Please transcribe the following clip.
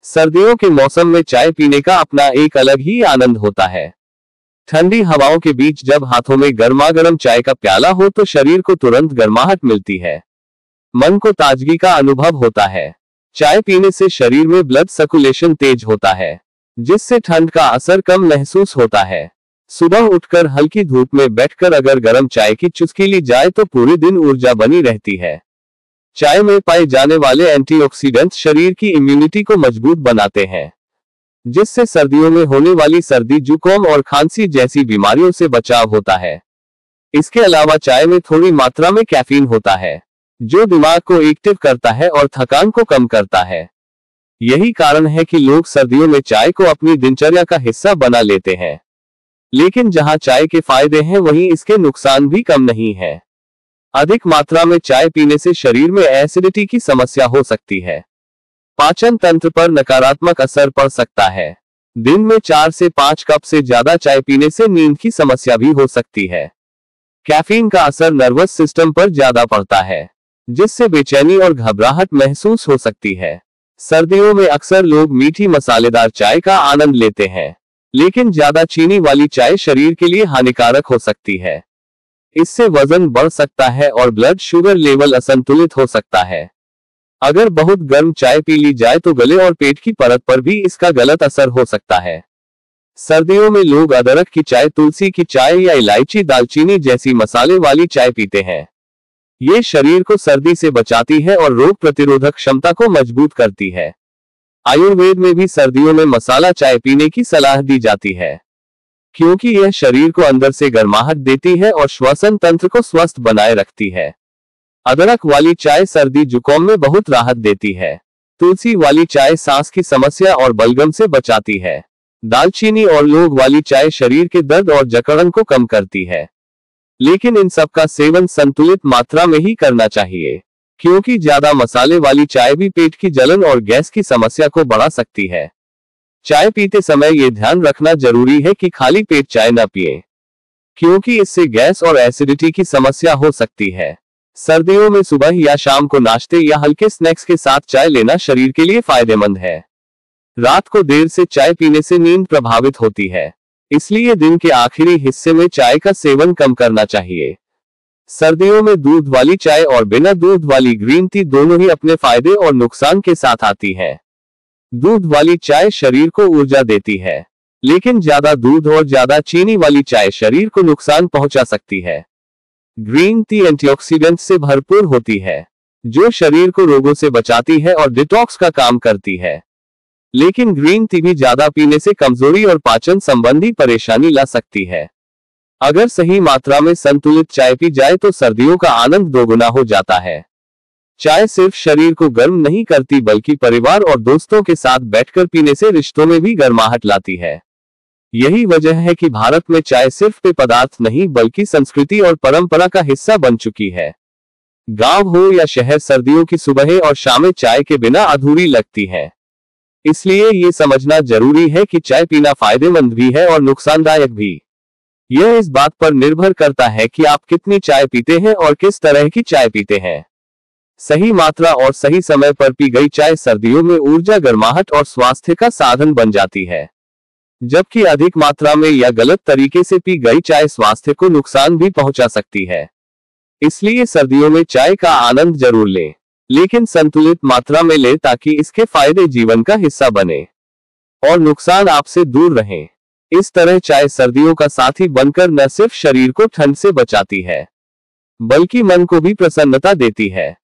सर्दियों के मौसम में चाय पीने का अपना एक अलग ही आनंद होता है। ठंडी हवाओं के बीच जब हाथों में गर्मागर्म चाय का प्याला हो तो शरीर को तुरंत गर्माहट मिलती है, मन को ताजगी का अनुभव होता है। चाय पीने से शरीर में ब्लड सर्कुलेशन तेज होता है, जिससे ठंड का असर कम महसूस होता है। सुबह उठकर हल्की धूप में बैठकर अगर गर्म चाय की चुस्की ली जाए तो पूरे दिन ऊर्जा बनी रहती है। चाय में पाए जाने वाले एंटीऑक्सीडेंट्स शरीर की इम्यूनिटी को मजबूत बनाते हैं, जिससे सर्दियों में होने वाली सर्दी, जुकाम और खांसी जैसी बीमारियों से बचाव होता है। इसके अलावा चाय में थोड़ी मात्रा में कैफीन होता है, जो दिमाग को एक्टिव करता है और थकान को कम करता है। यही कारण है कि लोग सर्दियों में चाय को अपनी दिनचर्या का हिस्सा बना लेते हैं। लेकिन जहां चाय के फायदे हैं, वहीं इसके नुकसान भी कम नहीं है। अधिक मात्रा में चाय पीने से शरीर में एसिडिटी की समस्या हो सकती है, पाचन तंत्र पर नकारात्मक असर पड़ सकता है। दिन में 4 से 5 कप से ज्यादा चाय पीने से नींद की समस्या भी हो सकती है। कैफीन का असर नर्वस सिस्टम पर ज्यादा पड़ता है, जिससे बेचैनी और घबराहट महसूस हो सकती है। सर्दियों में अक्सर लोग मीठी मसालेदार चाय का आनंद लेते हैं, लेकिन ज्यादा चीनी वाली चाय शरीर के लिए हानिकारक हो सकती है। इससे वजन बढ़ सकता है और ब्लड शुगर लेवल असंतुलित हो सकता है। अगर बहुत गर्म चाय पी ली जाए तो गले और पेट की परत पर भी इसका गलत असर हो सकता है। सर्दियों में लोग अदरक की चाय, तुलसी की चाय या इलायची, दालचीनी जैसी मसाले वाली चाय पीते हैं। ये शरीर को सर्दी से बचाती है और रोग प्रतिरोधक क्षमता को मजबूत करती है। आयुर्वेद में भी सर्दियों में मसाला चाय पीने की सलाह दी जाती है, क्योंकि यह शरीर को अंदर से गर्माहट देती है और श्वसन तंत्र को स्वस्थ बनाए रखती है। अदरक वाली चाय सर्दी जुकाम में बहुत राहत देती है। तुलसी वाली चाय सांस की समस्या और बलगम से बचाती है। दालचीनी और लौंग वाली चाय शरीर के दर्द और जकड़न को कम करती है। लेकिन इन सब का सेवन संतुलित मात्रा में ही करना चाहिए, क्योंकि ज्यादा मसाले वाली चाय भी पेट की जलन और गैस की समस्या को बढ़ा सकती है। चाय पीते समय ये ध्यान रखना जरूरी है कि खाली पेट चाय न पिएं, क्योंकि इससे गैस और एसिडिटी की समस्या हो सकती है। सर्दियों में सुबह या शाम को नाश्ते या हल्के स्नैक्स के साथ चाय लेना शरीर के लिए फायदेमंद है। रात को देर से चाय पीने से नींद प्रभावित होती है, इसलिए दिन के आखिरी हिस्से में चाय का सेवन कम करना चाहिए। सर्दियों में दूध वाली चाय और बिना दूध वाली ग्रीन टी दोनों ही अपने फायदे और नुकसान के साथ आती है। दूध वाली चाय शरीर को ऊर्जा देती है, लेकिन ज्यादा दूध और ज्यादा चीनी वाली चाय शरीर को नुकसान पहुंचा सकती है। ग्रीन टी एंटीऑक्सीडेंट से भरपूर होती है, जो शरीर को रोगों से बचाती है और डिटॉक्स का काम करती है। लेकिन ग्रीन टी भी ज्यादा पीने से कमजोरी और पाचन संबंधी परेशानी ला सकती है। अगर सही मात्रा में संतुलित चाय पी जाए तो सर्दियों का आनंद दोगुना हो जाता है। चाय सिर्फ शरीर को गर्म नहीं करती, बल्कि परिवार और दोस्तों के साथ बैठकर पीने से रिश्तों में भी गर्माहट लाती है। यही वजह है कि भारत में चाय सिर्फ पेय पदार्थ नहीं, बल्कि संस्कृति और परंपरा का हिस्सा बन चुकी है। गांव हो या शहर, सर्दियों की सुबहें और शामें चाय के बिना अधूरी लगती हैं। इसलिए ये समझना जरूरी है कि चाय पीना फायदेमंद भी है और नुकसानदायक भी। यह इस बात पर निर्भर करता है कि आप कितनी चाय पीते हैं और किस तरह की चाय पीते हैं। सही मात्रा और सही समय पर पी गई चाय सर्दियों में ऊर्जा, गर्माहट और स्वास्थ्य का साधन बन जाती है, जबकि अधिक मात्रा में या गलत तरीके से पी गई चाय स्वास्थ्य को नुकसान भी पहुंचा सकती है। इसलिए सर्दियों में चाय का आनंद जरूर लें, लेकिन संतुलित मात्रा में लें, ताकि इसके फायदे जीवन का हिस्सा बने और नुकसान आपसे दूर रहें। इस तरह चाय सर्दियों का साथी बनकर न सिर्फ शरीर को ठंड से बचाती है, बल्कि मन को भी प्रसन्नता देती है।